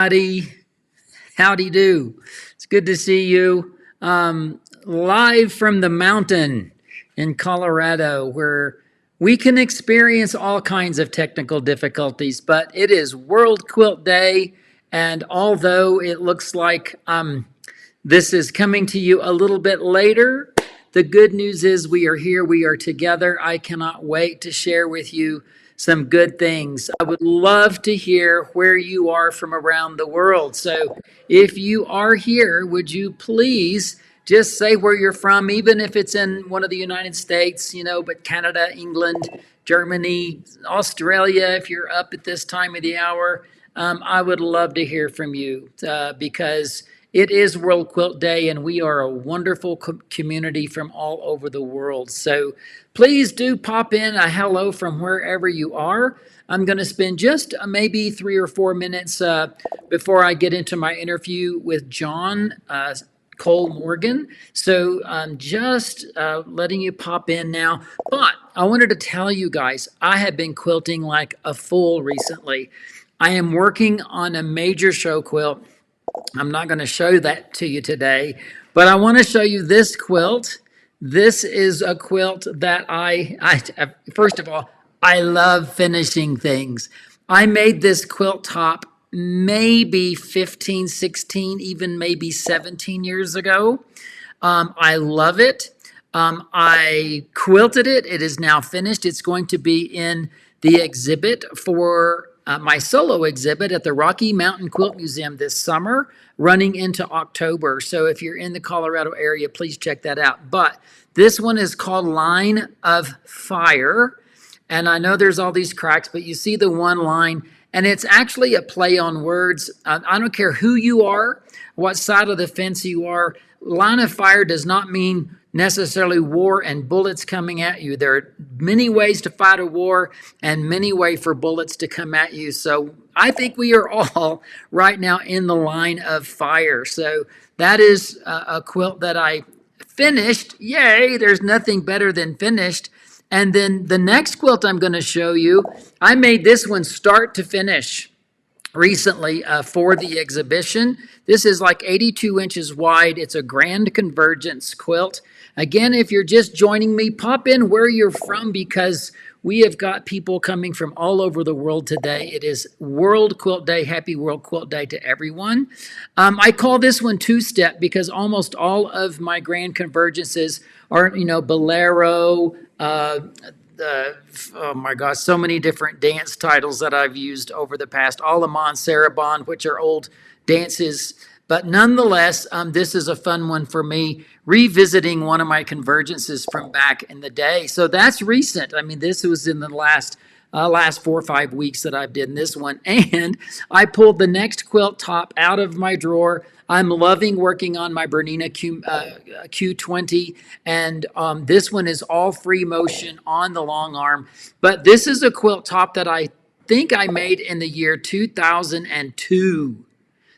Howdy, howdy do. It's good to see you live from the mountain in Colorado, where we can experience all kinds of technical difficulties, but it is World Quilt Day, and although it looks like this is coming to you a little bit later, the good news is we are here, we are together. I cannot wait to share with you some good things. I would love to hear where you are from around the world. So if you are here, would you please just say where you're from, even if it's in one of the United States, but Canada, England, Germany, Australia, if you're up at this time of the hour. I would love to hear from you because it is World Quilt Day, and we are a wonderful community from all over the world. So please do pop in a hello from wherever you are. I'm going to spend just maybe 3 or 4 minutes before I get into my interview with John Cole Morgan. So I'm just letting you pop in now. But I wanted to tell you guys, I have been quilting like a fool recently. I am working on a major show quilt. I'm not going to show that to you today, but I want to show you this quilt. This is a quilt that first of all, I love finishing things. I made this quilt top maybe 15, 16, even maybe 17 years ago. I love it. I quilted it. It is now finished. It's going to be in the exhibit for my solo exhibit at the Rocky Mountain Quilt Museum this summer, running into October. So if you're in the Colorado area, please check that out. But this one is called Line of Fire. And I know there's all these cracks, but you see the one line, and it's actually a play on words. I don't care who you are, what side of the fence you are. Line of fire does not mean necessarily war and bullets coming at you. There are many ways to fight a war and many ways for bullets to come at you. So I think we are all right now in the line of fire. So that is a quilt that I finished. Yay, there's nothing better than finished. And then the next quilt I'm going to show you, I made this one start to finish recently for the exhibition. This is like 82 inches wide. It's a grand convergence quilt. Again, if you're just joining me, pop in where you're from because we have got people coming from all over the world today. It is World Quilt Day. Happy World Quilt Day to everyone. I call this one two-step because almost all of my grand convergences are, Bolero, oh my gosh, so many different dance titles that I've used over the past. Alamán, Saraband, which are old dances. But nonetheless, this is a fun one for me, revisiting one of my convergences from back in the day. So that's recent. I mean, this was in the last 4 or 5 weeks that I've done this one. And I pulled the next quilt top out of my drawer. I'm loving working on my Bernina Q20, and this one is all free motion on the long arm. But this is a quilt top that I think I made in the year 2002.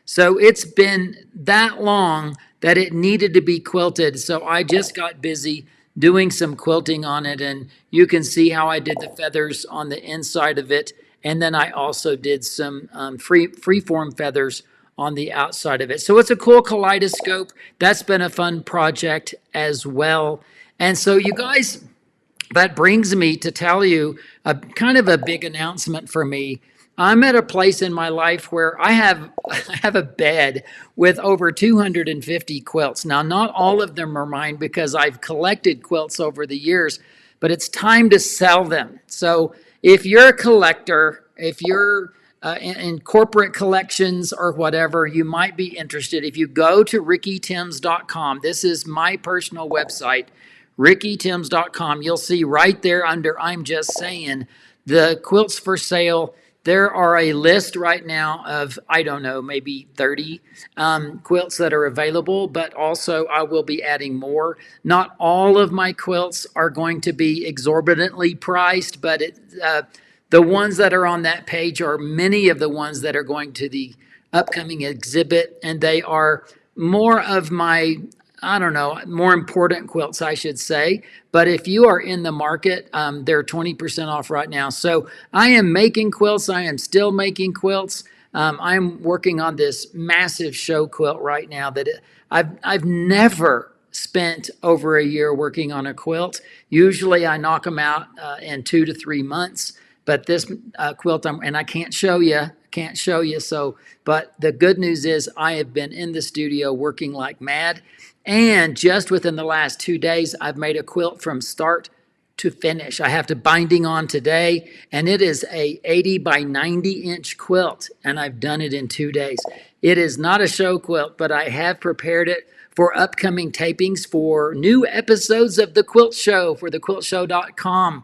So it's been that long that it needed to be quilted. So I just got busy doing some quilting on it, and you can see how I did the feathers on the inside of it. And then I also did some freeform feathers on the outside of it. So it's a cool kaleidoscope. That's been a fun project as well. And so you guys, that brings me to tell you a kind of a big announcement for me. I'm at a place in my life where I have a bed with over 250 quilts. Now, not all of them are mine because I've collected quilts over the years, but it's time to sell them. So if you're a collector, if you're in corporate collections or whatever, you might be interested. If you go to rickytims.com, this is my personal website, rickytims.com, you'll see right there under I'm Just Saying, the quilts for sale. There are a list right now of, I don't know, maybe 30 quilts that are available, but also I will be adding more. Not all of my quilts are going to be exorbitantly priced, but the ones that are on that page are many of the ones that are going to the upcoming exhibit, and they are more of my, I don't know, more important quilts, I should say. But if you are in the market, they're 20% off right now. So I am making quilts. I am still making quilts. I'm working on this massive show quilt right now I've never spent over a year working on a quilt. Usually I knock them out in 2 to 3 months, but this quilt, and I can't show you. So, but the good news is I have been in the studio working like mad. And just within the last 2 days, I've made a quilt from start to finish. I have to binding on today, and it is a 80 by 90-inch quilt, and I've done it in 2 days. It is not a show quilt, but I have prepared it for upcoming tapings for new episodes of The Quilt Show for thequiltshow.com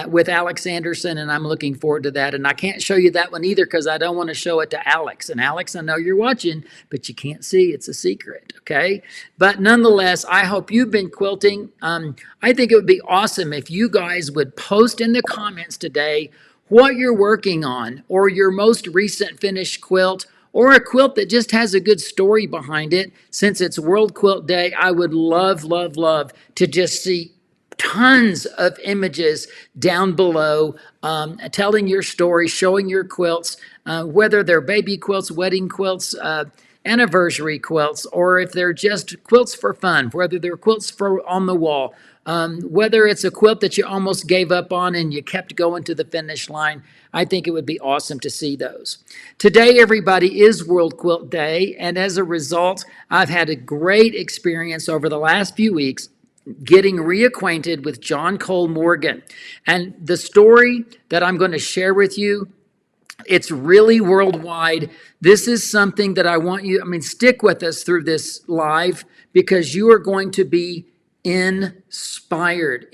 with Alex Anderson, and I'm looking forward to that. And I can't show you that one either because I don't want to show it to Alex. And Alex, I know you're watching, but you can't see. It's a secret, okay? But nonetheless, I hope you've been quilting. I think it would be awesome if you guys would post in the comments today what you're working on or your most recent finished quilt or a quilt that just has a good story behind it. Since it's World Quilt Day, I would love, love, love to just see tons of images down below telling your story, showing your quilts, whether they're baby quilts, wedding quilts, anniversary quilts, or if they're just quilts for fun, whether they're quilts for on the wall, whether it's a quilt that you almost gave up on and you kept going to the finish line. I think it would be awesome to see those. Today, everybody, is World Quilt Day, and as a result, I've had a great experience over the last few weeks getting reacquainted with John Cole Morgan. And the story that I'm going to share with you, it's really worldwide. This is something that I want you, stick with us through this live because you are going to be inspired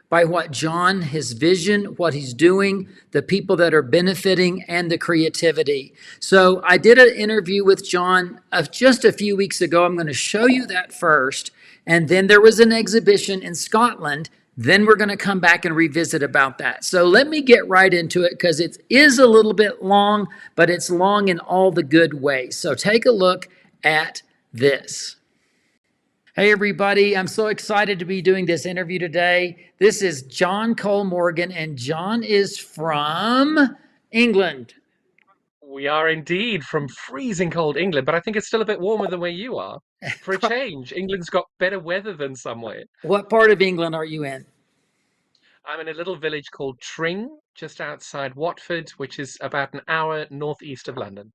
by what John, his vision, what he's doing, the people that are benefiting, and the creativity. So I did an interview with John just a few weeks ago. I'm going to show you that first. And then there was an exhibition in Scotland. Then we're going to come back and revisit about that. So let me get right into it because it is a little bit long, but it's long in all the good ways. So take a look at this. Hey everybody, I'm so excited to be doing this interview today. This is John Cole Morgan, and John is from England. We are indeed from freezing cold England, but I think it's still a bit warmer than where you are. For a change, England's got better weather than somewhere. What part of England are you in? I'm in a little village called Tring, just outside Watford, which is about an hour northeast of London.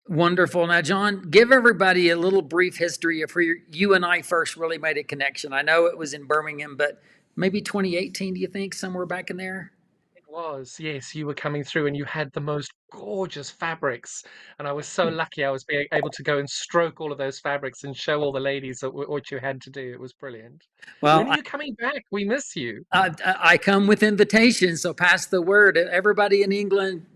Wonderful. Now, John, give everybody a little brief history of where you and I first really made a connection. I know it was in Birmingham, but maybe 2018, do you think, somewhere back in there? It was, yes, you were coming through and you had the most gorgeous fabrics. And I was so lucky I was being able to go and stroke all of those fabrics and show all the ladies what you had to do. It was brilliant. Well, When are you coming back? We miss you. I come with invitations, so pass the word. Everybody in England,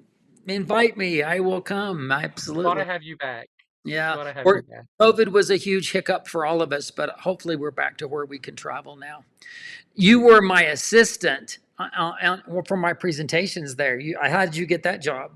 invite me. I will come. Gotta Absolutely. have you back. Yeah. Gotta have you Or back. COVID was a huge hiccup for all of us, but hopefully we're back to where we can travel now. You were my assistant for my presentations there. How did you get that job?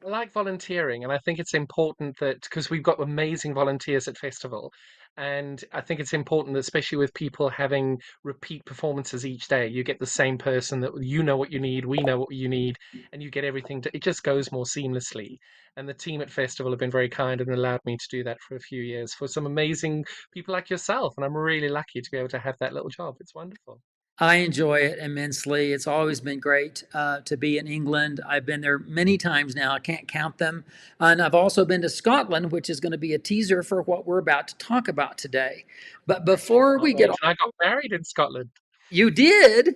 I like volunteering, and I think it's important that because we've got amazing volunteers at festival, and I think it's important that especially with people having repeat performances each day, you get the same person that you know what you need, we know what you need, and you get everything it just goes more seamlessly. And the team at festival have been very kind and allowed me to do that for a few years for some amazing people like yourself, and I'm really lucky to be able to have that little job. It's wonderful. I enjoy it immensely. It's always been great to be in England. I've been there many times now. I can't count them. And I've also been to Scotland, which is going to be a teaser for what we're about to talk about today. But before Can't we wait. get on, And I got married in Scotland. you did?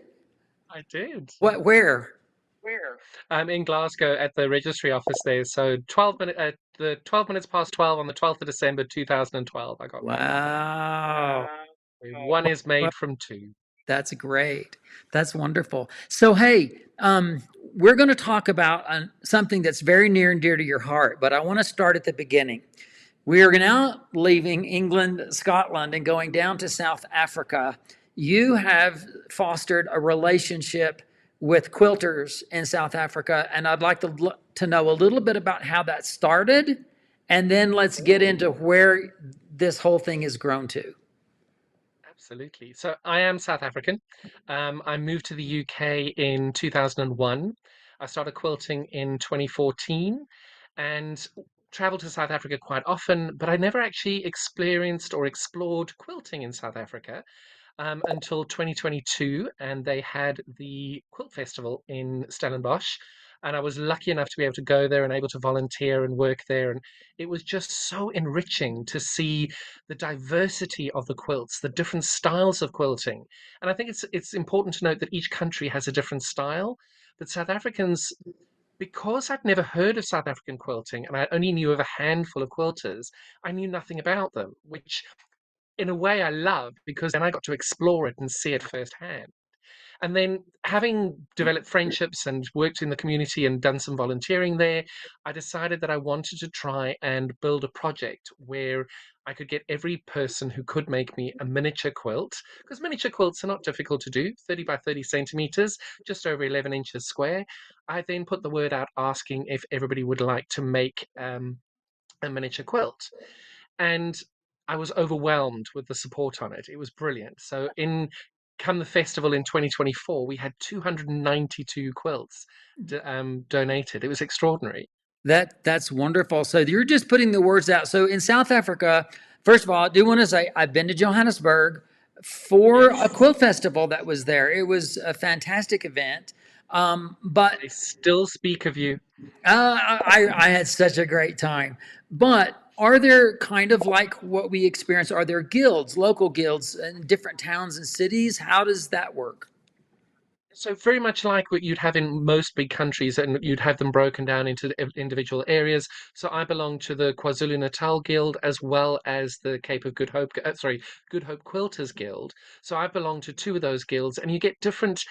I did. What, where? Where? I'm in Glasgow at the registry office there. So 12 minutes past 12 on the 12th of December 2012, I got married. Wow. One is Well, made from two. that's great. That's wonderful. So, hey, we're going to talk about something that's very near and dear to your heart, but I want to start at the beginning. We are now leaving England, Scotland, and going down to South Africa. You have fostered a relationship with quilters in South Africa, and I'd like to know a little bit about how that started, and then let's get into where this whole thing has grown to. Absolutely. So I am South African. I moved to the UK in 2001. I started quilting in 2014 and traveled to South Africa quite often, but I never actually experienced or explored quilting in South Africa until 2022, and they had the Quilt Festival in Stellenbosch. And I was lucky enough to be able to go there and able to volunteer and work there. And it was just so enriching to see the diversity of the quilts, the different styles of quilting. And I think it's important to note that each country has a different style. But South Africans, because I'd never heard of South African quilting and I only knew of a handful of quilters, I knew nothing about them, which in a way I love because then I got to explore it and see it firsthand. And then having developed friendships and worked in the community and done some volunteering there, I decided that I wanted to try and build a project where I could get every person who could make me a miniature quilt, because miniature quilts are not difficult to do, 30 by 30 centimeters, just over 11 inches square. I then put the word out asking if everybody would like to make a miniature quilt, and I was overwhelmed with the support on it. It was brilliant. So in come the festival in 2024, we had 292 quilts donated. It was extraordinary. That's wonderful. So you're just putting the words out. So in South Africa, first of all, I do want to say I've been to Johannesburg for a Yes, quilt festival that was there. It was a fantastic event. But they still speak of you. I had such a great time. But are there kind of like what we experience? Are there guilds, local guilds in different towns and cities? How does that work? So very much like what you'd have in most big countries, and you'd have them broken down into individual areas. So I belong to the KwaZulu-Natal Guild as well as the Cape of Good Hope, Good Hope Quilters Guild. So I belong to two of those guilds, and you get different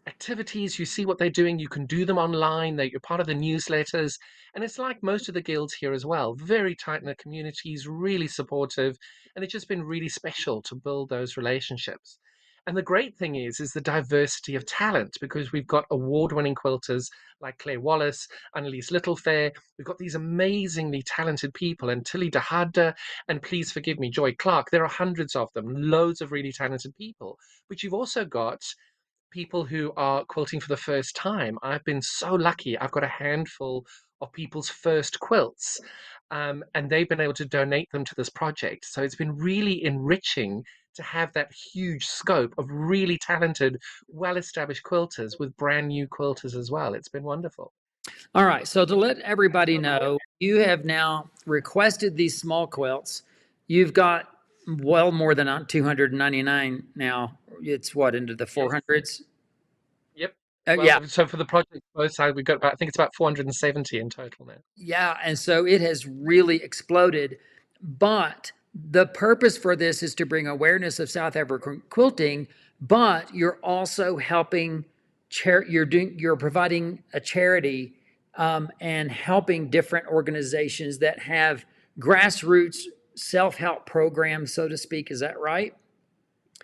activities. You see what they're doing. You can do them online. You're part of the newsletters, and it's like most of the guilds here as well. Very tight-knit communities, really supportive, and it's just been really special to build those relationships. And the great thing is the diversity of talent because we've got award-winning quilters like Claire Wallace, Annalise Littlefair. We've got these amazingly talented people, and Tilly Dahada, and please forgive me, Joy Clark. There are hundreds of them, loads of really talented people. But you've also got people who are quilting for the first time. I've been so lucky. I've got a handful of people's first quilts, and they've been able to donate them to this project. So it's been really enriching to have that huge scope of really talented, well established quilters with brand new quilters as well. It's been wonderful. All right. So to let everybody know, you have now requested these small quilts. You've got well more than 299 now. It's what, into the Yes. 400s? Yep. Yeah. Well, so for the project both sides, we've got about, I think it's about 470 in total now. Yeah. And so it has really exploded. But the purpose for this is to bring awareness of South African quilting, but you're also helping, you're providing a charity and helping different organizations that have grassroots self-help programs, so to speak. Is that right?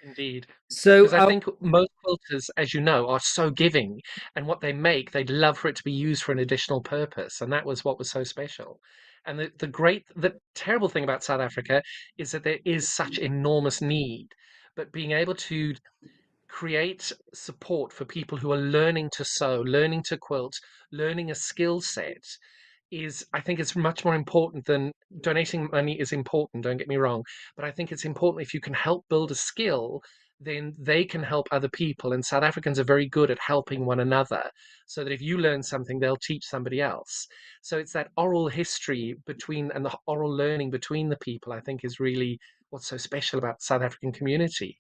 Indeed. So, Because I think most quilters, as you know, are so giving, and what they make, they'd love for it to be used for an additional purpose, and that was what was so special. And the terrible thing about South Africa is that there is such enormous need, but being able to create support for people who are learning to sew, learning to quilt, learning a skill set is, I think it's much more important than donating money is important, don't get me wrong, but I think it's important if you can help build a skill, then they can help other people. And South Africans are very good at helping one another, so that if you learn something, they'll teach somebody else. So it's that oral history between and the oral learning between the people, I think, is really what's so special about the South African community.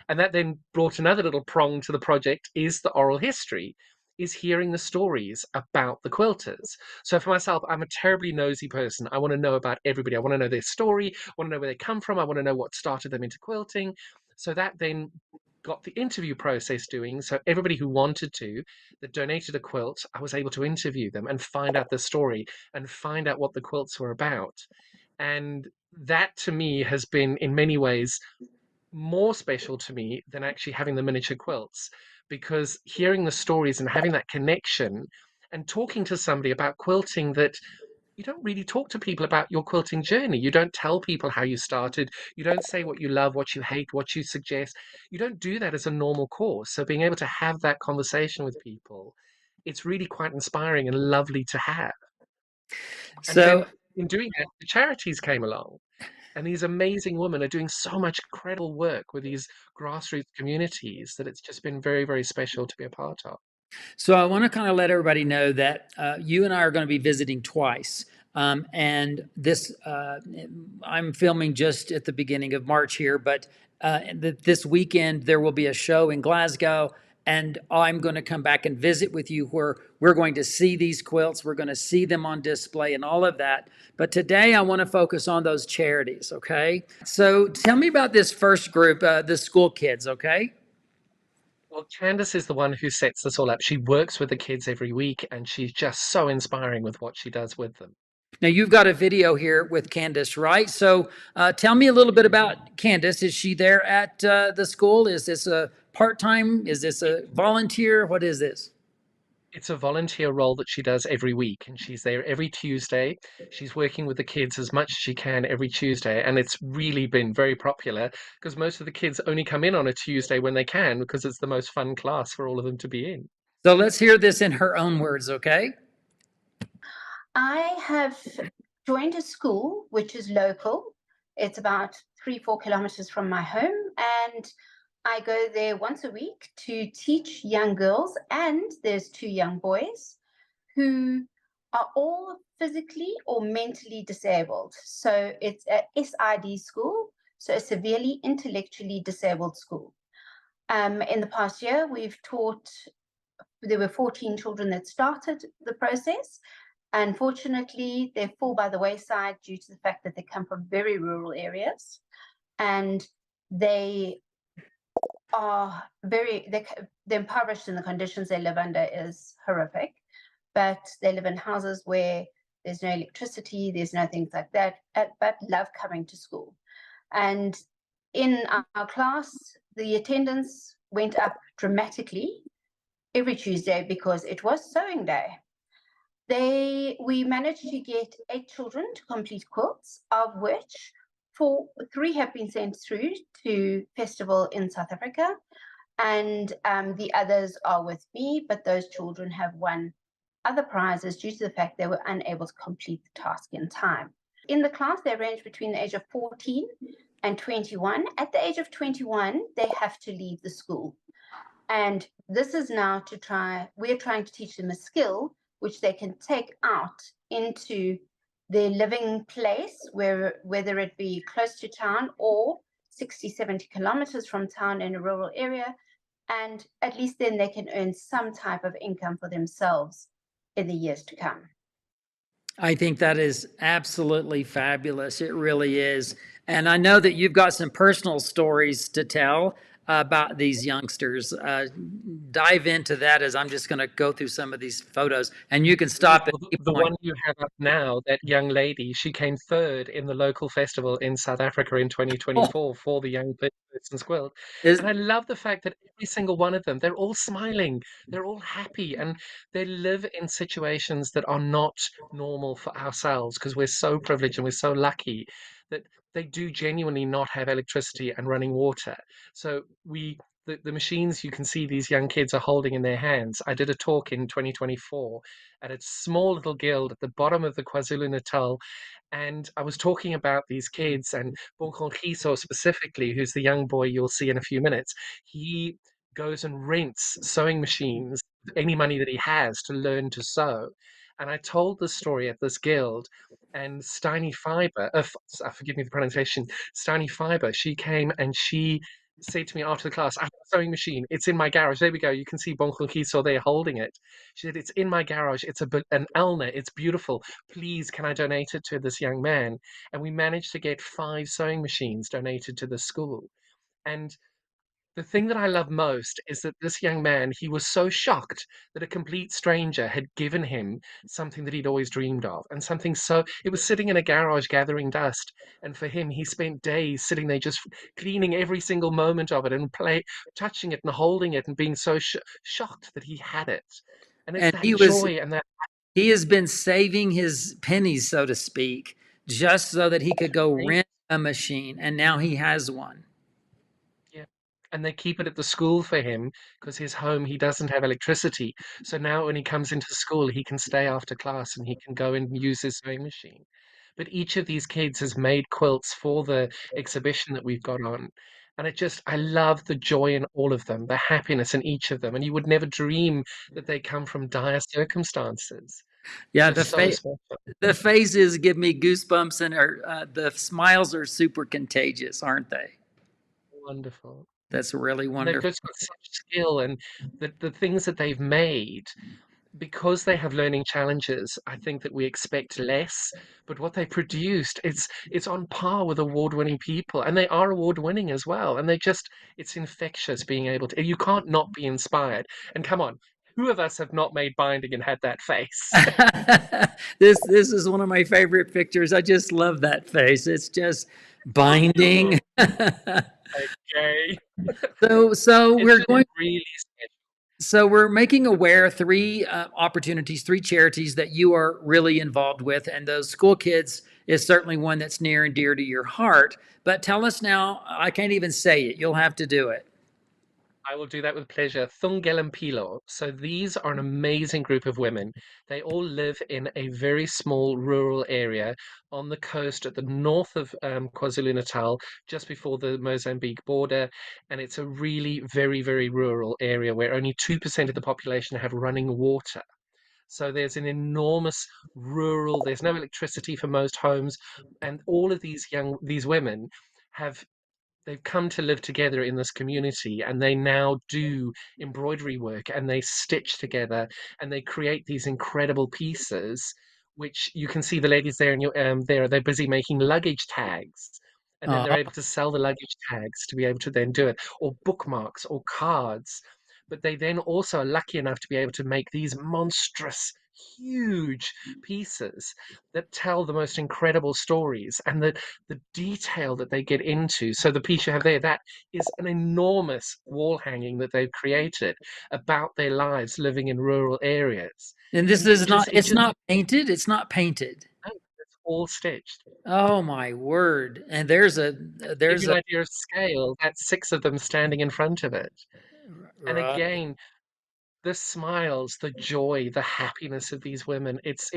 And that then brought another little prong to the project is the oral history, is hearing the stories about the quilters. So for myself, I'm a terribly nosy person. I want to know about everybody. I want to know their story. I want to know where they come from. I want to know what started them into quilting. So that then got the interview process doing. So everybody who wanted to, that donated a quilt, I was able to interview them and find out the story and find out what the quilts were about. And that to me has been in many ways more special to me than actually having the miniature quilts, because hearing the stories and having that connection and talking to somebody about quilting, that you don't really talk to people about your quilting journey. You don't tell people how you started. You don't say what you love, what you hate, what you suggest. You don't do that as a normal course. So being able to have that conversation with people it's really quite inspiring and lovely to have. And So then in doing that, the charities came along. And these amazing women are doing so much incredible work with these grassroots communities that it's just been very, very special to be a part of. So I want to kind of let everybody know that you and I are going to be visiting twice. And this, I'm filming just at the beginning of March here, but this weekend there will be a show in Glasgow, and I'm going to come back and visit with you where we're going to see these quilts, we're going to see them on display and all of that. But today I want to focus on those charities, okay? So tell me about this first group, the school kids, okay? Well, Candace is the one who sets this all up. She works with the kids every week and she's just so inspiring with what she does with them. Now you've got a video here with Candace, right? So tell me a little bit about Candace. Is she there at the school? Is this a part-time? Is this a volunteer? What is this? It's a volunteer role that she does every week, and she's there every Tuesday. She's working with the kids as much as she can every Tuesday, and it's really been very popular because most of the kids only come in on a Tuesday when they can because it's the most fun class for all of them to be in. So let's hear this in her own words, okay? I have joined a school which is local. It's about 3-4 kilometers from my home, and I go there once a week to teach young girls, and there's 2 young boys who are all physically or mentally disabled. So it's a SID school, so a severely intellectually disabled school. In the past year, there were 14 children that started the process. Unfortunately, they fall by the wayside due to the fact that they come from very rural areas, and they are they're impoverished, and the conditions they live under is horrific. But they live in houses where there's no electricity, there's no things like that, but love coming to school. And in our class, the attendance went up dramatically every Tuesday because it was sewing day. We managed to get 8 children to complete quilts, of which 3 have been sent through to festival in South Africa, and the others are with me, but those children have won other prizes due to the fact they were unable to complete the task in time. In the class, they range between the age of 14 and 21. At the age of 21, they have to leave the school. And this is now we're trying to teach them a skill which they can take out into their living place, whether it be close to town or 60-70 kilometers from town in a rural area. And at least then they can earn some type of income for themselves in the years to come. I think that is absolutely fabulous. It really is. And I know that you've got some personal stories to tell about these youngsters. Dive into that as I'm just going to go through some of these photos, and you can stop at Well, any the point. one you have up now, that young lady, she came third in the local festival in South Africa in Oh, 2024 for the Young Person's Quilt. is And I love the fact that every single one of them, they're all smiling, they're all happy, and they live in situations that are not normal for ourselves because we're so privileged and we're so lucky that they do genuinely not have electricity and running water. So the machines you can see these young kids are holding in their hands. I did a talk in 2024 at a small little guild at the bottom of the KwaZulu-Natal, and I was talking about these kids and Bonkongiso specifically, who's the young boy you'll see in a few minutes. He goes and rents sewing machines, any money that he has to learn to sew. And I told the story at this guild, and Steiny Fiber, forgive me the pronunciation, Steiny Fiber, she came and she said to me after the class, I have a sewing machine. It's in my garage. There we go. You can see Bonkongiso there holding it. She said, it's in my garage. It's an ulna. It's beautiful. Please, can I donate it to this young man? And we managed to get 5 sewing machines donated to the school. And the thing that I love most is that this young man, he was so shocked that a complete stranger had given him something that he'd always dreamed of, and something so it was sitting in a garage gathering dust, and for him, he spent days sitting there just cleaning every single moment of it and touching it and holding it and being so shocked that he had it. And it's and that joy and that. he has been saving his pennies, so to speak, just so that he could go rent a machine, and now he has one. Yeah. and they keep it at the school for him because his home, he doesn't have electricity. So now when he comes into school, he can stay after class and he can go and use his sewing machine. But each of these kids has made quilts for the exhibition that we've got on. And I love the joy in all of them, the happiness in each of them. And you would never dream that they come from dire circumstances. Yeah, Just so special. the faces give me goosebumps, and the smiles are super contagious, aren't they? Wonderful. That's really And they've wonderful. just got such skill, and the things that they've made, because they have learning challenges, I think that we expect less, but what they produced, it's on par with award-winning people, and they are award-winning as well. And it's infectious being able to, you can't not be inspired. And come on, who of us have not made binding and had that face? This is one of my favorite pictures. I just love that face. It's just binding. Okay. So It's we're just going. really special. So we're making aware three opportunities, three charities that you are really involved with, and those school kids is certainly one that's near and dear to your heart. But tell us now. I can't even say it. You'll have to do it. I will do that with pleasure. Thungel and Pilo. So these are an amazing group of women. They all live in a very small rural area on the coast at the north of KwaZulu-Natal, just before the Mozambique border. And it's a really very, very rural area where only 2% of the population have running water. So there's an enormous there's no electricity for most homes. And all of these women have they've come to live together in this community, and they now do embroidery work, and they stitch together, and they create these incredible pieces, which you can see the ladies there, and they're busy making luggage tags, and then they're Uh, able to sell the luggage tags to be able to then do it, or bookmarks or cards. But they then also are lucky enough to be able to make these monstrous, huge pieces that tell the most incredible stories, and the detail that they get into. So the piece you have there, that is an enormous wall hanging that they've created about their lives living in rural areas. and this And is not. it It's just not painted. It's not painted. it's all stitched. Oh my word! And Give there's you a an idea of scale, that's six of them standing in front of it. And right. again, the smiles, the joy, the happiness of these women, it's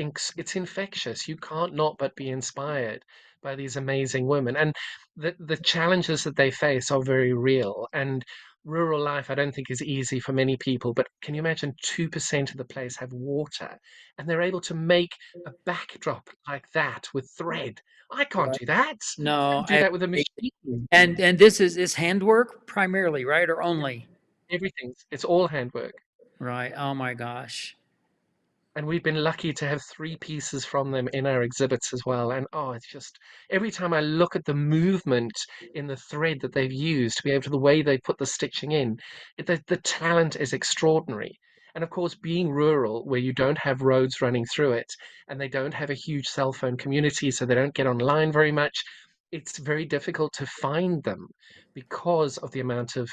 infectious. You can't not but be inspired by these amazing women. And the challenges that they face are very real. And rural life, I don't think, is easy for many people. But can you imagine 2% of the place have water, and they're able to make a backdrop like that with thread? I can't Right. do that. I No, can't do that with a machine. and this is handwork primarily, right, or only? It's all handwork. Right. Oh my gosh. And we've been lucky to have three pieces from them in our exhibits as well. And oh, it's just every time I look at the movement in the thread that they've used to be able to the way they put the stitching in, the talent is extraordinary. And of course, being rural, where you don't have roads running through it, and they don't have a huge cell phone community, so they don't get online very much, it's very difficult to find them because of the amount of,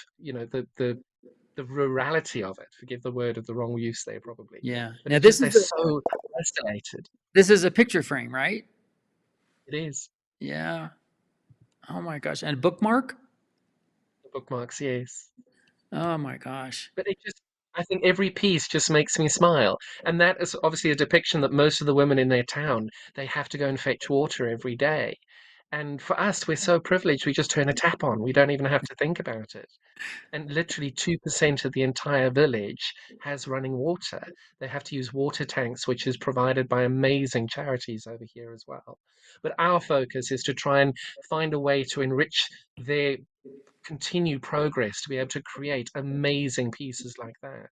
the rurality of it. Forgive the word of the wrong use there, probably. Yeah. But Now it's just they're so isolated. this is a picture frame, right? It is. Yeah. Oh my gosh. And bookmark? The bookmarks, yes. Oh my gosh. But I think every piece just makes me smile. And that is obviously a depiction that most of the women in their town, they have to go and fetch water every day. And for us, we're so privileged, we just turn a tap on. We don't even have to think about it. And literally 2% of the entire village has running water. They have to use water tanks, which is provided by amazing charities over here as well. But our focus is to try and find a way to enrich their continued progress to be able to create amazing pieces like that.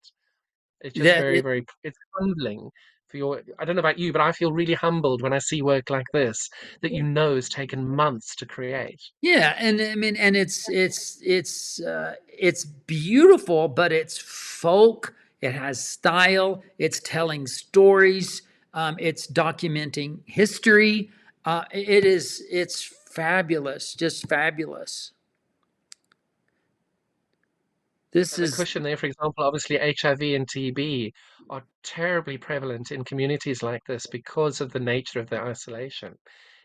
It's just That very, very, it's humbling for I don't know about you, but I feel really humbled when I see work like this that has taken months to create. Yeah, and I mean, and it's beautiful, but it's folk. It has style. It's telling stories. It's documenting history. It's fabulous, just fabulous. This And the is cushion there, for example, obviously HIV and TB are terribly prevalent in communities like this because of the nature of their isolation.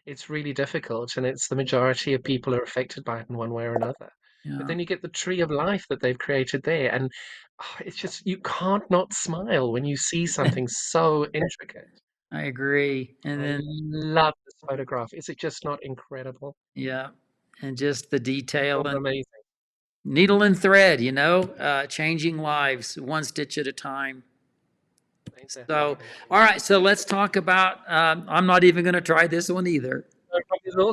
It's really difficult, and it's the majority of people are affected by it in one way or another. But Yeah, then you get the tree of life that they've created there, and it's just you can't not smile when you see something so intricate. I agree. And I then, love this photograph. Is it just not incredible? yeah, and just the detail and Amazing. needle and thread, changing lives one stitch at a time. So, Definitely. all right, so let's talk about, I'm not even going to try this one either.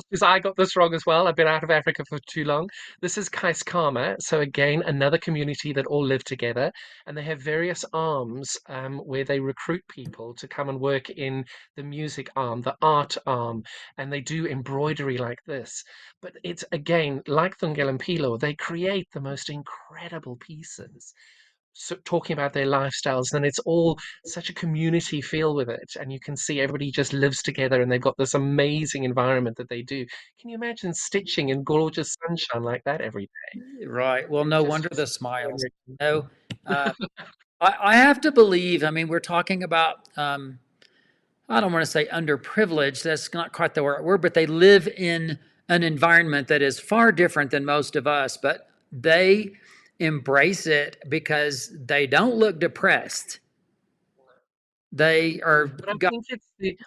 Because I got this wrong as well. I've been out of Africa for too long. This is Kaiskama. So again, another community that all live together, and they have various arms where they recruit people to come and work in the music arm, the art arm, and they do embroidery like this. But it's again like Thungelampilo, they create the most incredible pieces. So talking about their lifestyles, and it's all such a community feel with it, and you can see everybody just lives together, and they've got this amazing environment that they do. Can you imagine stitching in gorgeous sunshine like that every day? Right. Well, It's no just wonder the so smiles. enriching. No, I have to believe, I mean, we're talking about, I don't want to say underprivileged, that's not quite the right word, but they live in an environment that is far different than most of us, but they embrace it because they don't look depressed. They are But I got, think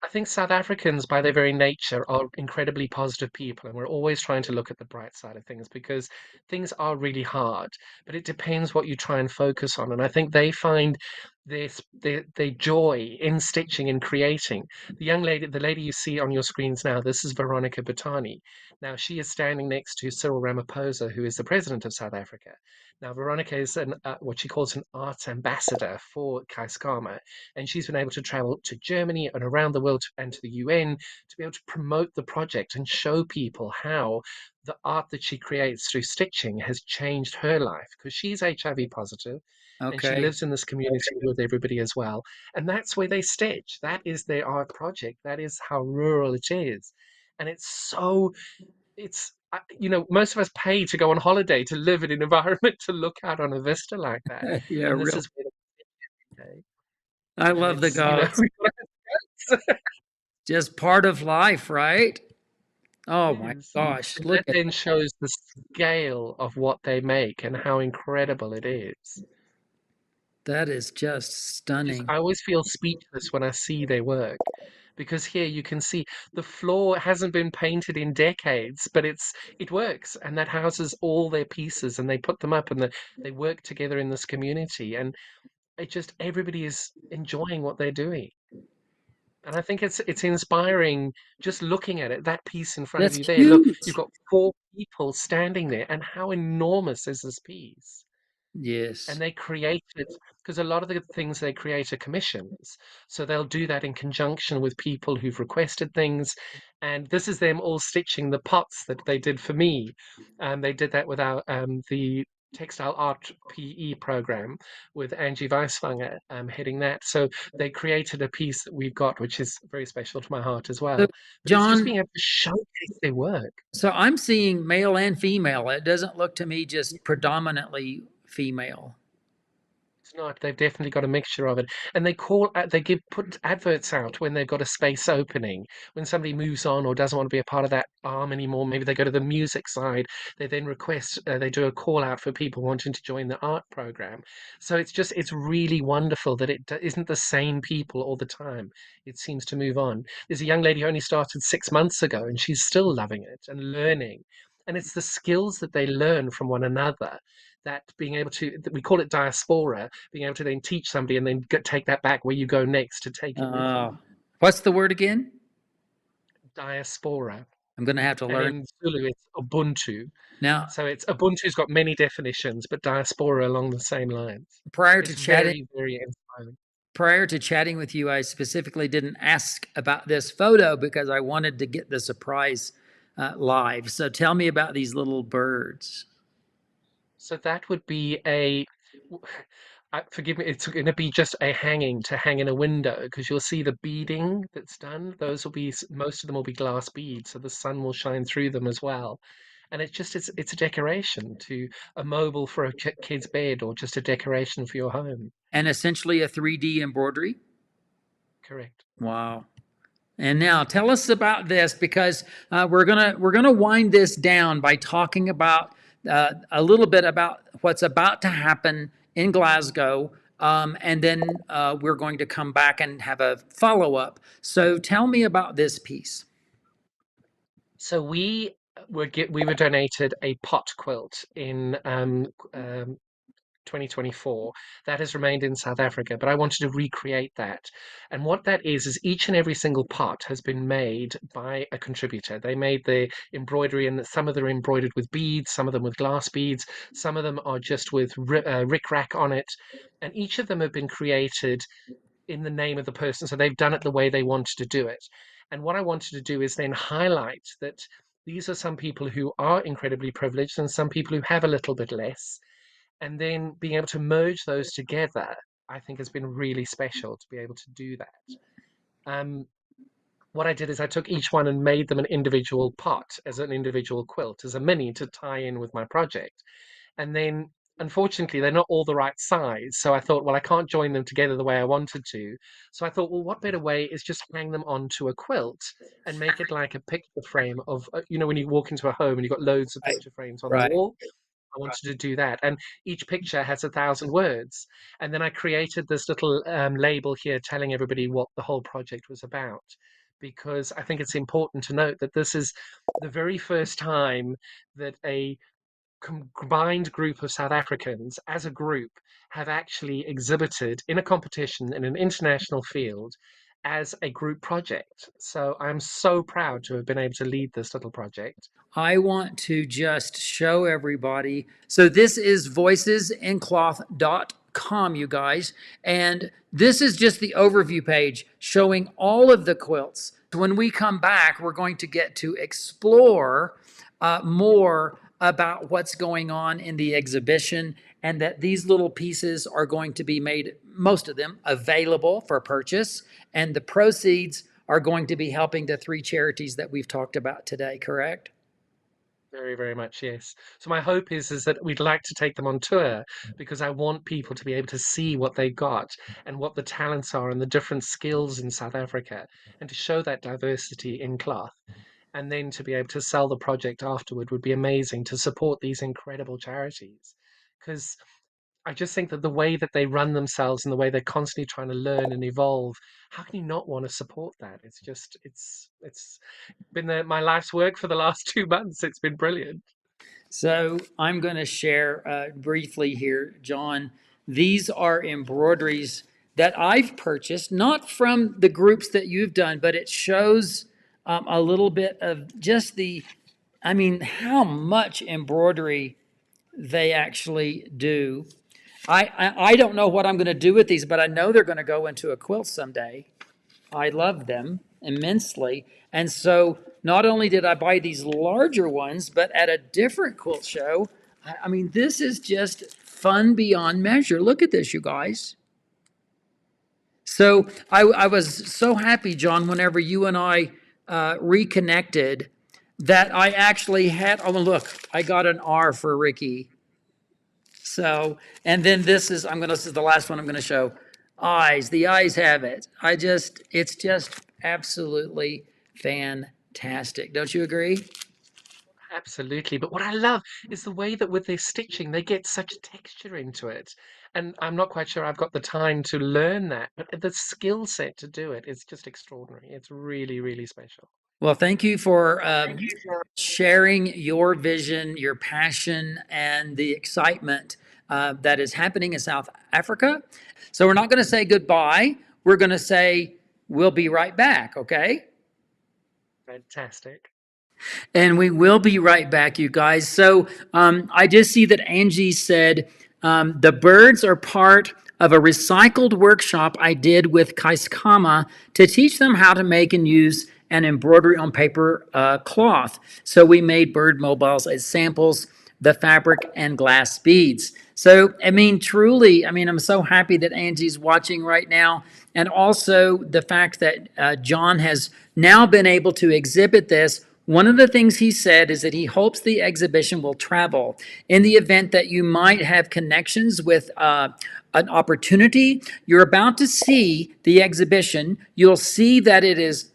I think South Africans, by their very nature, are incredibly positive people, and we're always trying to look at the bright side of things because things are really hard. But it depends what you try and focus on, and I think they find their joy in stitching and creating. The lady you see on your screens now, this is Veronica Botani. Now she is standing next to Cyril Ramaphosa, who is the president of South Africa. Now Veronica is what she calls an arts ambassador for Kaiskama, and she's been able to travel to Germany and around the world and to the UN to be able to promote the project and show people how the art that she creates through stitching has changed her life because she's HIV positive and she okay. lives in this community with everybody as well. And that's where they stitch. That is their art project. That is how rural it is. And most of us pay to go on holiday to live in an environment to look out on a vista like that. Yeah, And this real. is where they stay. I And love the it's, gods. Just part of life, right? Oh it my is. gosh, And look that at then shows the scale of what they make and how incredible it is. that is just stunning. I always feel speechless when I see their work because here you can see the floor hasn't been painted in decades, but it works, and that houses all their pieces, and they put them up, and they work together in this community, and it just everybody is enjoying what they're doing. And I think it's inspiring just looking at it, that piece in front of That's you there. Look, you've huge. got four people standing there, and how enormous is this piece? And Yes. they create it because a lot of the things they create are commissions. So they'll do that in conjunction with people who've requested things. And this is them all stitching the pots that they did for me. They did that with the textile art PE program with Angie Weiswanger heading that. So they created a piece that we've got, which is very special to my heart as So, well. But it's just John, being able to showcase their work. so I'm seeing male and female. It doesn't look to me just predominantly female. It's not. They've definitely got a mixture of it, and they give put adverts out when they've got a space opening. When somebody moves on or doesn't want to be a part of that arm anymore, maybe they go to the music side. They then request. They do a call out for people wanting to join the art program. So it's really wonderful that it isn't the same people all the time. It seems to move on. There's a young lady who only started 6 months ago, and she's still loving it and learning. And it's the skills that they learn from one another that being able to we call it diaspora, being able to then teach somebody and then take that back where you go next to take it with you. Uh, what's the word again? Diaspora. I'm going to have to And learn. in Zulu it's Ubuntu. Now, So it's Ubuntu's got many definitions, but diaspora along the same lines. prior to It's chatting, very, very inspiring. prior to chatting with you, I specifically didn't ask about this photo because I wanted to get the surprise live. So tell me about these little birds. So that would be forgive me, it's going to be just a hanging to hang in a window because you'll see the beading that's done. Those will be, most of them will be glass beads, so the sun will shine through them as well. And it's a decoration to a mobile for a kid's bed or just a decoration for your home. And essentially a 3D embroidery. Correct. Wow. And now tell us about this because we're gonna wind this down by talking about a little bit about what's about to happen in Glasgow. And then we're going to come back and have a follow-up. So tell me about this piece. So we were donated a pot quilt in 2024 that has remained in South Africa, but I wanted to recreate that. And what that is each and every single pot has been made by a contributor. They made the embroidery, and some of them are embroidered with beads, some of them with glass beads, some of them are just with rick-rack on it. And each of them have been created in the name of the person. So they've done it the way they wanted to do it. And what I wanted to do is then highlight that these are some people who are incredibly privileged and some people who have a little bit less. And then being able to merge those together, I think has been really special to be able to do that. What I did is I took each one and made them an individual pot as an individual quilt, as a mini to tie in with my project. And then unfortunately they're not all the right size. So I thought, well, I can't join them together the way I wanted to. So I thought, well, what better way is just hang them onto a quilt and make it like a picture frame of, when you walk into a home and you've got loads of Right. picture frames on the Right. wall. I wanted to do that. And each picture has 1,000 words. And then I created this little label here telling everybody what the whole project was about. Because I think it's important to note that this is the very first time that a combined group of South Africans as a group have actually exhibited in a competition in an international field as a group project. So I'm so proud to have been able to lead this little project. I want to just show everybody. So this is voicesencloth.com, you guys. And this is just the overview page showing all of the quilts. When we come back, we're going to get to explore more about what's going on in the exhibition, and that these little pieces are going to be made, most of them, available for purchase. And the proceeds are going to be helping the 3 charities that we've talked about today, correct? Very, very much, yes. So my hope is that we'd like to take them on tour because I want people to be able to see what they got and what the talents are and the different skills in South Africa, and to show that diversity in cloth. And then to be able to sell the project afterward would be amazing, to support these incredible charities. Because I just think that the way that they run themselves and the way they're constantly trying to learn and evolve, how can you not want to support that? It's been my life's work for the last 2 months. It's been brilliant. So I'm going to share briefly here, John. These are embroideries that I've purchased, not from the groups that you've done, but it shows a little bit of just how much embroidery they actually do. I don't know what I'm going to do with these, but I know they're going to go into a quilt someday. I love them immensely. And so not only did I buy these larger ones, but at a different quilt show, this is just fun beyond measure. Look at this, you guys. So I was so happy, John, whenever you and I reconnected, that I actually had, oh, look, I got an R for Ricky. So, and then this is the last one I'm going to show. Eyes, the eyes have it. It's just absolutely fantastic. Don't you agree? Absolutely. But what I love is the way that with their stitching, they get such texture into it. And I'm not quite sure I've got the time to learn that, but the skill set to do it is just extraordinary. It's really, really special. Well, thank you for sharing your vision, your passion, and the excitement that is happening in South Africa. So we're not going to say goodbye. We're going to say we'll be right back, okay? Fantastic. And we will be right back, you guys. So I just see that Angie said the birds are part of a recycled workshop I did with Kaiskama to teach them how to make and use an embroidery on paper cloth. So we made bird mobiles as samples, the fabric and glass beads. So, truly, I'm so happy that Angie's watching right now. And also the fact that John has now been able to exhibit this. One of the things he said is that he hopes the exhibition will travel. In the event that you might have connections with an opportunity, you're about to see the exhibition. You'll see that it is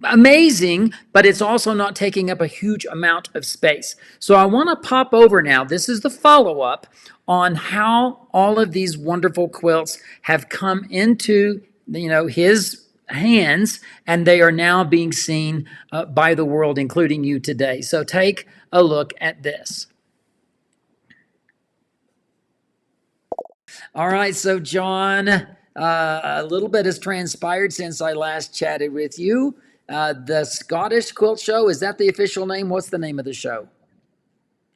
amazing, but it's also not taking up a huge amount of space. So I want to pop over now. This is the follow up on how all of these wonderful quilts have come into his hands, and they are now being seen by the world, including you today. So take a look at this. All right, so John, a little bit has transpired since I last chatted with you. The Scottish Quilt Show, is that the official name? What's the name of the show?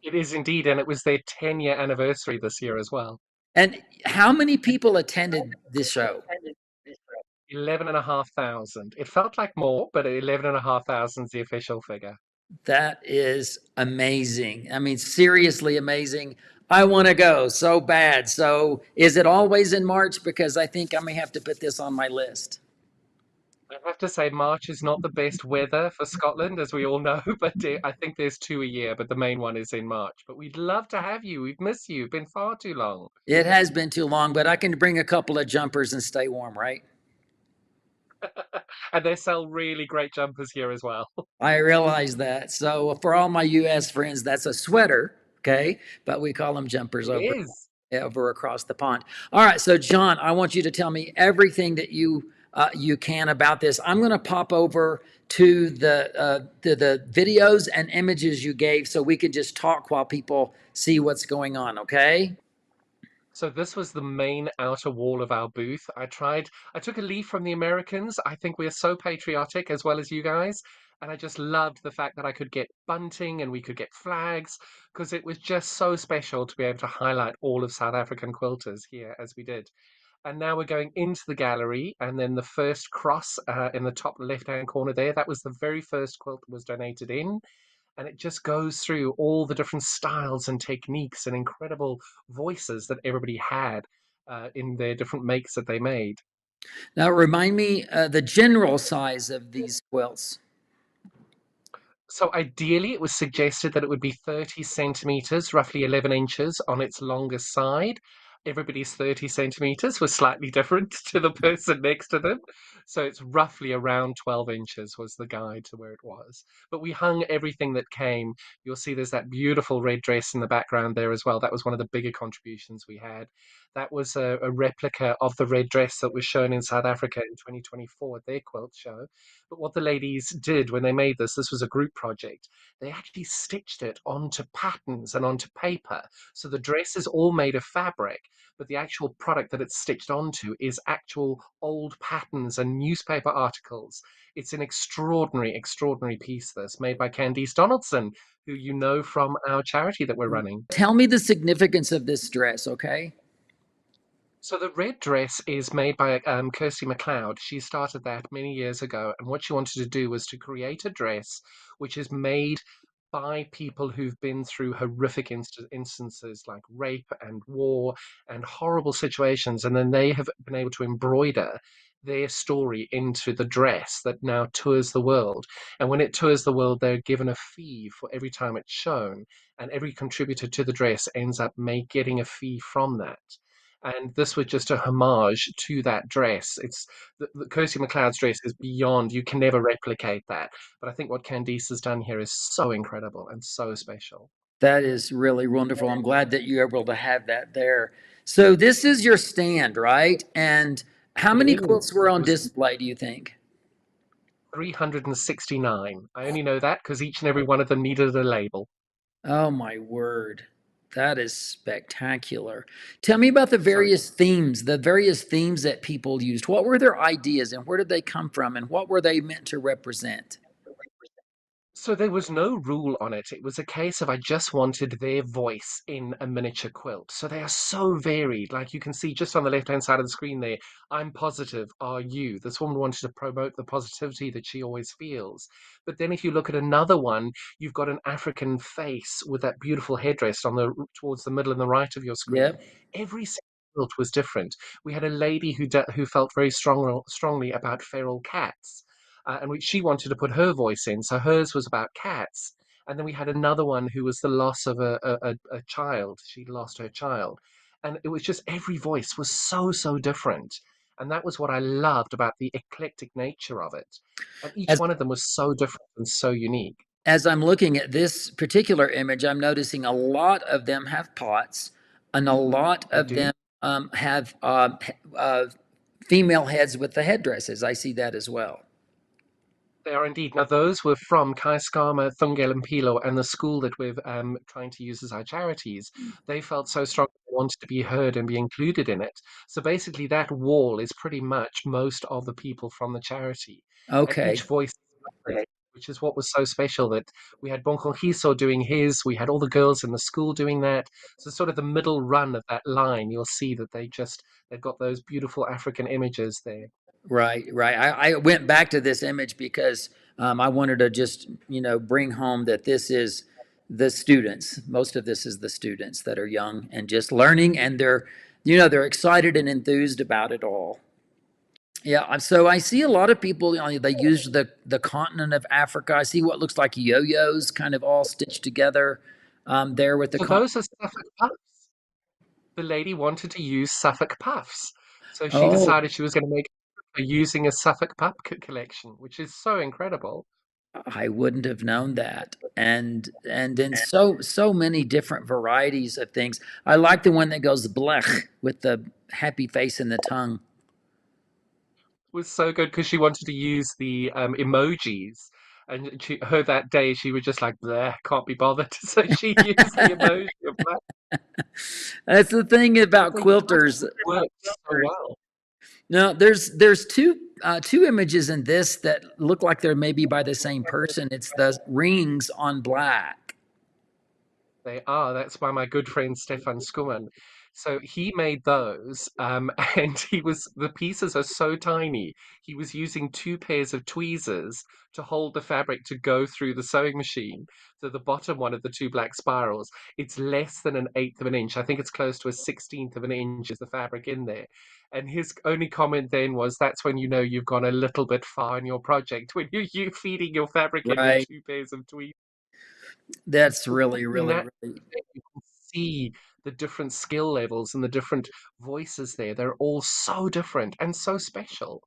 It is indeed, and it was their 10-year anniversary this year as well. And how many people attended this show? 11,500. It felt like more, but 11,500 is the official figure. That is amazing. I mean, seriously amazing. I want to go so bad. So is it always in March? Because I think I may have to put this on my list. I have to say, March is not the best weather for Scotland, as we all know, but I think there's 2 a year, but the main one is in March. But we'd love to have you. We've missed you. Been far too long. It has been too long, but I can bring a couple of jumpers and stay warm, right? And they sell really great jumpers here as well. I realize that. So for all my U.S. friends, that's a sweater, okay? But we call them jumpers It is. over across the pond. All right, so John, I want you to tell me everything that you can about this. I'm going to pop over to the videos and images you gave, so we can just talk while people see what's going on. Okay? So this was the main outer wall of our booth. I took a leaf from the Americans. I think we're so patriotic as well as you guys. And I just loved the fact that I could get bunting and we could get flags because it was just so special to be able to highlight all of South African quilters here as we did. And now we're going into the gallery, and then the first cross in the top left-hand corner there, that was the very first quilt that was donated in. And it just goes through all the different styles and techniques and incredible voices that everybody had in their different makes that they made. Now remind me the general size of these quilts. So ideally, it was suggested that it would be 30 centimeters, roughly 11 inches on its longest side. Everybody's 30 centimeters was slightly different to the person next to them. So it's roughly around 12 inches was the guide to where it was. But we hung everything that came. You'll see there's that beautiful red dress in the background there as well. That was one of the bigger contributions we had. That was a replica of the red dress that was shown in South Africa in 2024 at their quilt show. But what the ladies did when they made this was a group project. They actually stitched it onto patterns and onto paper. So the dress is all made of fabric, but the actual product that it's stitched onto is actual old patterns and newspaper articles. It's an extraordinary, extraordinary piece, this, made by Candice Donaldson, who you know from our charity that we're running. Tell me the significance of this dress, okay? So the red dress is made by Kirsty MacLeod. She started that many years ago, and what she wanted to do was to create a dress which is made by people who've been through horrific instances like rape and war and horrible situations, and then they have been able to embroider their story into the dress that now tours the world. And when it tours the world, they're given a fee for every time it's shown, and every contributor to the dress ends up getting a fee from that. And this was just a homage to that dress. It's the Kirsty MacLeod's dress is beyond, you can never replicate that. But I think what Candice has done here is so incredible and so special. That is really wonderful. I'm glad that you're able to have that there. So this is your stand, right? And how many quilts were on display, do you think? 369. I only know that because each and every one of them needed a label. Oh my word. That is spectacular. Tell me about the various themes that people used. What were their ideas and where did they come from and what were they meant to represent? So there was no rule on it. It was a case of I just wanted their voice in a miniature quilt. So they are so varied. Like you can see just on the left-hand side of the screen there, I'm positive, are you? This woman wanted to promote the positivity that she always feels. But then if you look at another one, you've got an African face with that beautiful headdress on the towards the middle and the right of your screen. Yep. Every single quilt was different. We had a lady who felt very strongly about feral cats and she wanted to put her voice in. So hers was about cats. And then we had another one who was the loss of a child. She lost her child. And it was just every voice was so, so different. And that was what I loved about the eclectic nature of it. And each As one of them was so different and so unique. as I'm looking at this particular image, I'm noticing a lot of them have pots, and a lot They of do. them have female heads with the headdresses. I see that as well. They are indeed. Now, those were from Kaiskama, Thungel and Pilo, and the school that we're trying to use as our charities. They felt so strong they wanted to be heard and be included in it. So basically, that wall is pretty much most of the people from the charity, and each Okay, voice, which is what was so special. That we had Bonkongiso doing his, we had all the girls in the school doing that. So sort of the middle run of that line, you'll see that they've got those beautiful African images there. right, right. I went back to this image because I wanted to just bring home that this is the students. Most of this is the students that are young and just learning, and they're excited and enthused about it all. Yeah, so I see a lot of people, they use the continent of Africa. I see what looks like yo-yos kind of all stitched together there with the So those are Suffolk puffs. The lady wanted to use Suffolk puffs. So she Oh, decided she was going to make using a Suffolk puff collection, which is so incredible. I wouldn't have known that. And then so many different varieties of things. I like the one that goes blech with the happy face and the tongue. It was so good because she wanted to use the emojis. And her that day, she was just like, bleh, can't be bothered. So she used the emoji of that. That's the thing But about they just quilters. worked so well. No, there's two images in this that look like they're maybe by the same person. It's the rings on black. They are. That's by my good friend Stefan Schumann. So he made those, and the pieces are so tiny. He was using two pairs of tweezers to hold the fabric to go through the sewing machine. So the bottom one of the two black spirals, it's less than an eighth of an inch. I think it's close to a 16th of an inch is the fabric in there. And his only comment then was, "That's when you know you've gone a little bit far in your project when you feeding your fabric in with Right. two pairs of tweezers." That's really, Doing really, that, really. you can see the different skill levels and the different voices there. They're all so different and so special.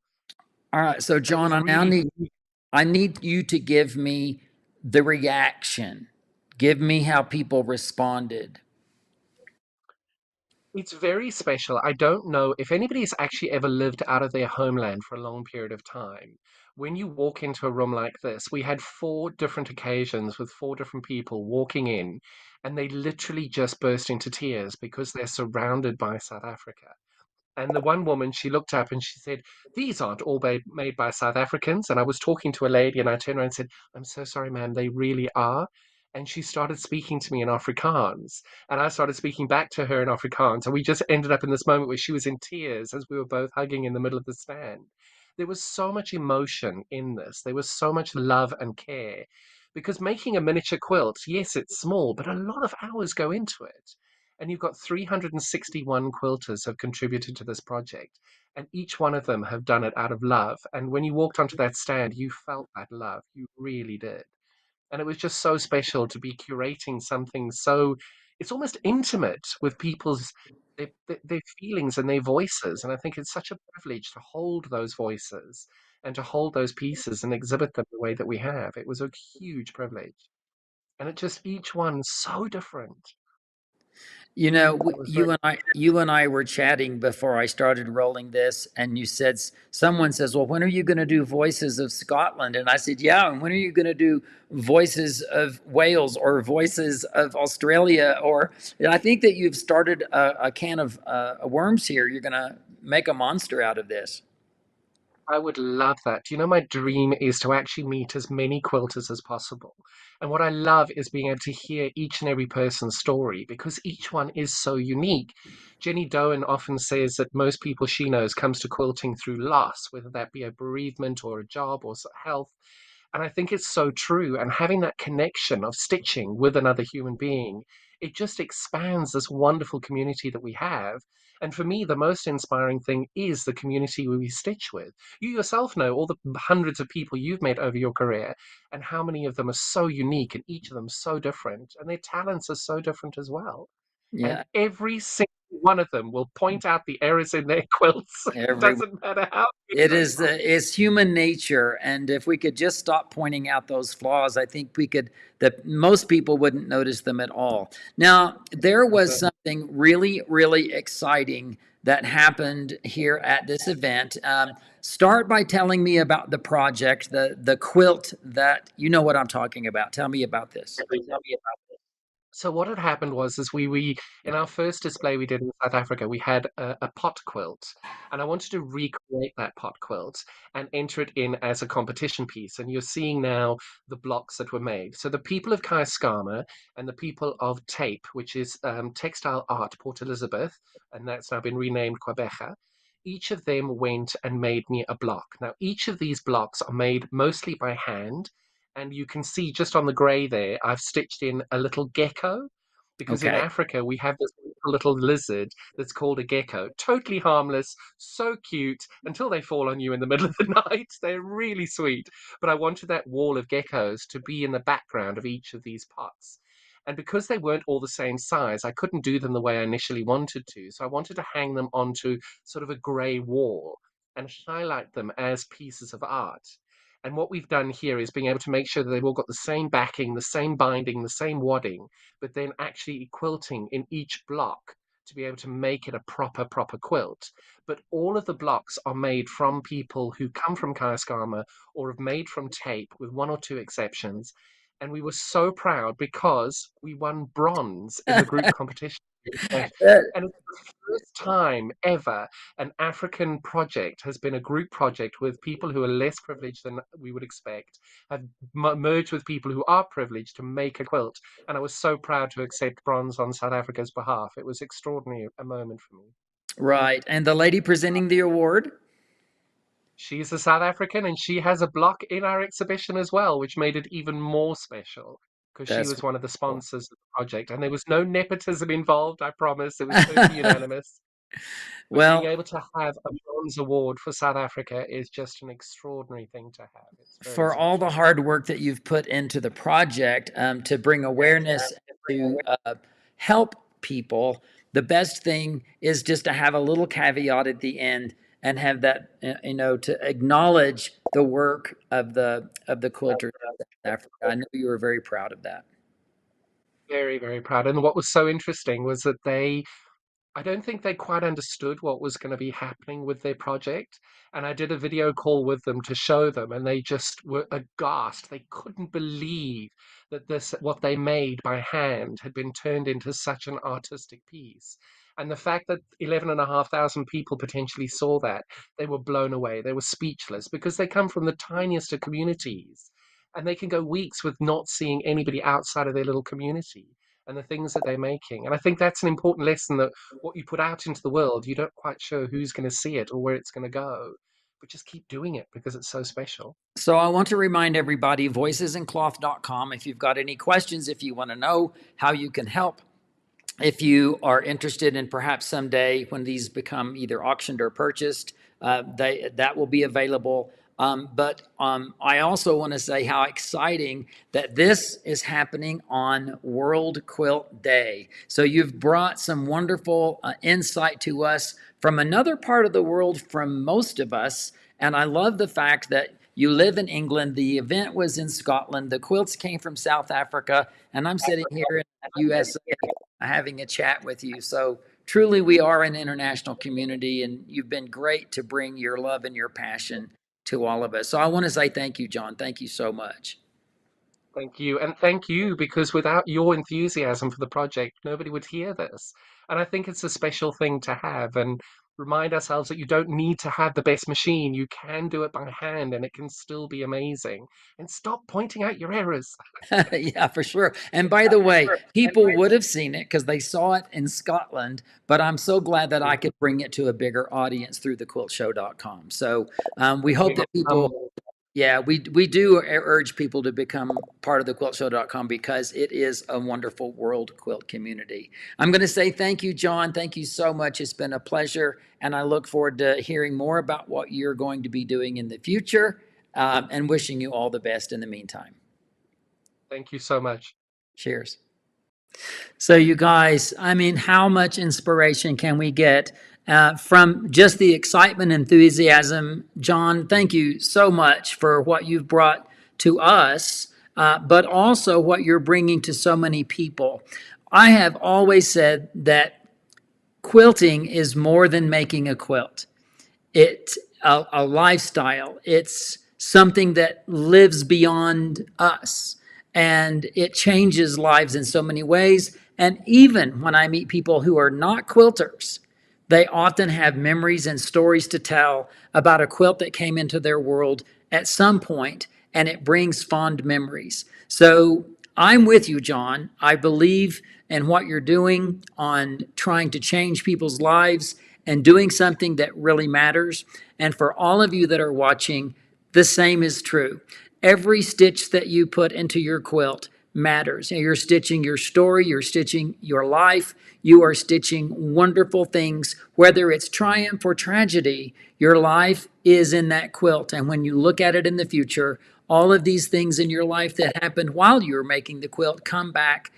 All right. So It John, was really unique. I need you to give me the reaction. Give me how people responded. It's very special. I don't know if anybody's actually ever lived out of their homeland for a long period of time. When you walk into a room like this, we had four different occasions with four different people walking in, and they literally just burst into tears because they're surrounded by South Africa. And the one woman, she looked up and she said, "These aren't all made by South Africans." And I was talking to a lady and I turned around and said, "I'm so sorry, ma'am, they really are." And she started speaking to me in Afrikaans. And I started speaking back to her in Afrikaans. And we just ended up in this moment where she was in tears as we were both hugging in the middle of the stand. There was so much emotion in this. There was so much love and care. Because making a miniature quilt, yes, it's small, but a lot of hours go into it. And you've got 361 quilters have contributed to this project, and each one of them have done it out of love. And when you walked onto that stand, you felt that love. You really did. And it was just so special to be curating something so, it's almost intimate with people's their feelings and their voices. And I think it's such a privilege to hold those voices and to hold those pieces and exhibit them the way that we have. It was a huge privilege. And it just each one so different. It was very You and I were chatting before I started rolling this, and you said someone says, "Well, when are you going to do Voices of Scotland?" And I said, "Yeah." And when are you going to do Voices of Wales or Voices of Australia? Or I think that you've started a can of worms here. You're going to make a monster out of this. I would love that. You know, my dream is to actually meet as many quilters as possible. And what I love is being able to hear each and every person's story because each one is so unique. Jenny Doan often says that most people she knows comes to quilting through loss, whether that be a bereavement or a job or health. And I think it's so true. And having that connection of stitching with another human being, it just expands this wonderful community that we have. And for me, the most inspiring thing is the community we stitch with. You yourself know all the hundreds of people you've met over your career, and how many of them are so unique and each of them so different, and their talents are so different as well. And Yeah. every single one of them will point out the errors in their quilts. It Every doesn't matter how good It they is are. it's human nature, and if we could just stop pointing out those flaws, I think we could. That most people wouldn't notice them at all. Now, there was something really, really exciting that happened here at this event. Start by telling me about the project, the quilt that you know what I'm talking about. Tell me about this. So what had happened was, is we in our first display we did in South Africa, we had a pot quilt, and I wanted to recreate that pot quilt and enter it in as a competition piece. And you're seeing now the blocks that were made. So the people of Kaiskama and the people of Tape, which is Textile Art Port Elizabeth, and that's now been renamed Kwabecha. Each of them went and made me a block. Now, each of these blocks are made mostly by hand, and you can see just on the grey there, I've stitched in a little gecko because in Okay. Africa we have this little lizard that's called a gecko. Totally harmless, so cute until they fall on you in the middle of the night. They're really sweet. But I wanted that wall of geckos to be in the background of each of these pots. And because they weren't all the same size, I couldn't do them the way I initially wanted to. So I wanted to hang them onto sort of a grey wall and highlight them as pieces of art. And what we've done here is being able to make sure that they've all got the same backing, the same binding, the same wadding, but then actually quilting in each block to be able to make it a proper quilt. But all of the blocks are made from people who come from Kaiskama or have made from tape, with one or two exceptions. And we were so proud because we won bronze in the group competition. And it's the first time ever an African project has been a group project with people who are less privileged than we would expect, have merged with people who are privileged to make a quilt. And I was so proud to accept bronze on South Africa's behalf. It was extraordinary, a moment for me. Right. And the lady presenting the award? She's a South African and she has a block in our exhibition as well, which made it even more special because she That's was one of the wonderful. sponsors of the project. And there was no nepotism involved, I promise. It was totally unanimous. But being Well, able to have a bronze award for South Africa is just an extraordinary thing to have. It's very for all the special. hard work that you've put into the project to bring awareness to help people, the best thing is just to have a little caveat at the end and have that to acknowledge the work of the quilters in South Africa. I know you were very proud of that. Very, very proud. And what was so interesting was that I don't think they quite understood what was going to be happening with their project. And I did a video call with them to show them, and they just were aghast. They couldn't believe that what they made by hand, had been turned into such an artistic piece. And the fact that 11,500 people potentially saw that, they were blown away. They were speechless because they come from the tiniest of communities, and they can go weeks with not seeing anybody outside of their little community and the things that they're making. And I think that's an important lesson, that what you put out into the world, you don't quite sure who's going to see it or where it's going to go, but just keep doing it because it's so special. So I want to remind everybody, voicesandcloth.com. If you've got any questions, if you want to know how you can help, if you are interested in perhaps someday when these become either auctioned or purchased, that will be available. But I also want to say how exciting that this is happening on World Quilt Day. So you've brought some wonderful insight to us from another part of the world from most of us. And I love the fact that you live in England. The event was in Scotland. The quilts came from South Africa. And I'm sitting here in the USA having a chat with you. So truly, we are an international community, and you've been great to bring your love and your passion to all of us. So I want to say thank you, John. Thank you so much. Thank you. And thank you, because without your enthusiasm for the project, nobody would hear this. And I think it's a special thing to have, and remind ourselves that you don't need to have the best machine. You can do it by hand and it can still be amazing. And stop pointing out your errors. Yeah, for sure. And by the way, people would have seen it because they saw it in Scotland, but I'm so glad that I could bring it to a bigger audience through thequiltshow.com. So we hope that people. Yeah, we do urge people to become part of the quiltshow.com because it is a wonderful world quilt community. I'm going to say thank you, John. Thank you so much. It's been a pleasure, and I look forward to hearing more about what you're going to be doing in the future, and wishing you all the best in the meantime. Thank you so much. Cheers. So you guys, I mean, how much inspiration can we get from just the excitement, enthusiasm? John, thank you so much for what you've brought to us, but also what you're bringing to so many people. I have always said that quilting is more than making a quilt. It's a lifestyle. It's something that lives beyond us, and it changes lives in so many ways. And even when I meet people who are not quilters, they often have memories and stories to tell about a quilt that came into their world at some point, and it brings fond memories. So I'm with you, John. I believe in what you're doing on trying to change people's lives and doing something that really matters. And for all of you that are watching, the same is true. Every stitch that you put into your quilt matters. You're stitching your story, you're stitching your life, you are stitching wonderful things, whether it's triumph or tragedy. Your life is in that quilt. And when you look at it in the future, all of these things in your life that happened while you were making the quilt come back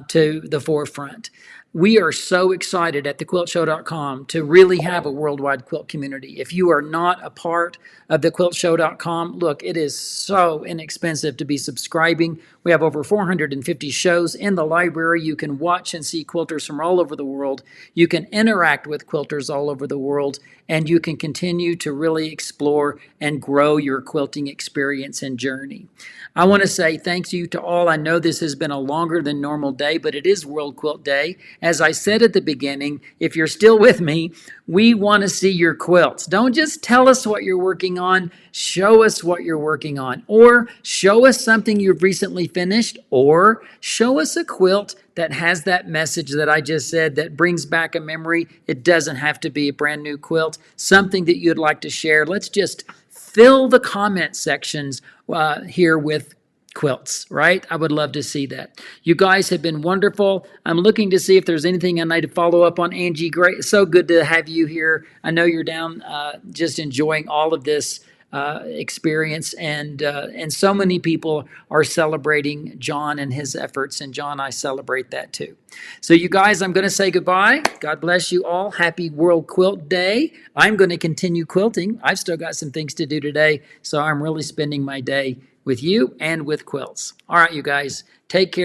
to the forefront. We are so excited at thequiltshow.com to really have a worldwide quilt community. If you are not a part of thequiltshow.com, look, it is so inexpensive to be subscribing. We have over 450 shows in the library. You can watch and see quilters from all over the world. You can interact with quilters all over the world, and you can continue to really explore and grow your quilting experience and journey. I want to say thank you to all. I know this has been a longer than normal day, but it is World Quilt Day. As I said at the beginning, if you're still with me, we want to see your quilts. Don't just tell us what you're working on. Show us what you're working on, or show us something you've recently finished, or show us a quilt that has that message that I just said that brings back a memory. It doesn't have to be a brand new quilt, something that you'd like to share. Let's just fill the comment sections here with quilts, right? I would love to see that. You guys have been wonderful. I'm looking to see if there's anything I need to follow up on. Angie, great. So good to have you here. I know you're down just enjoying all of this experience, and so many people are celebrating John and his efforts, and John, I celebrate that too. So you guys, I'm going to say goodbye. God bless you all. Happy World Quilt Day. I'm going to continue quilting. I've still got some things to do today, so I'm really spending my day with you and with quilts. All right, you guys, take care.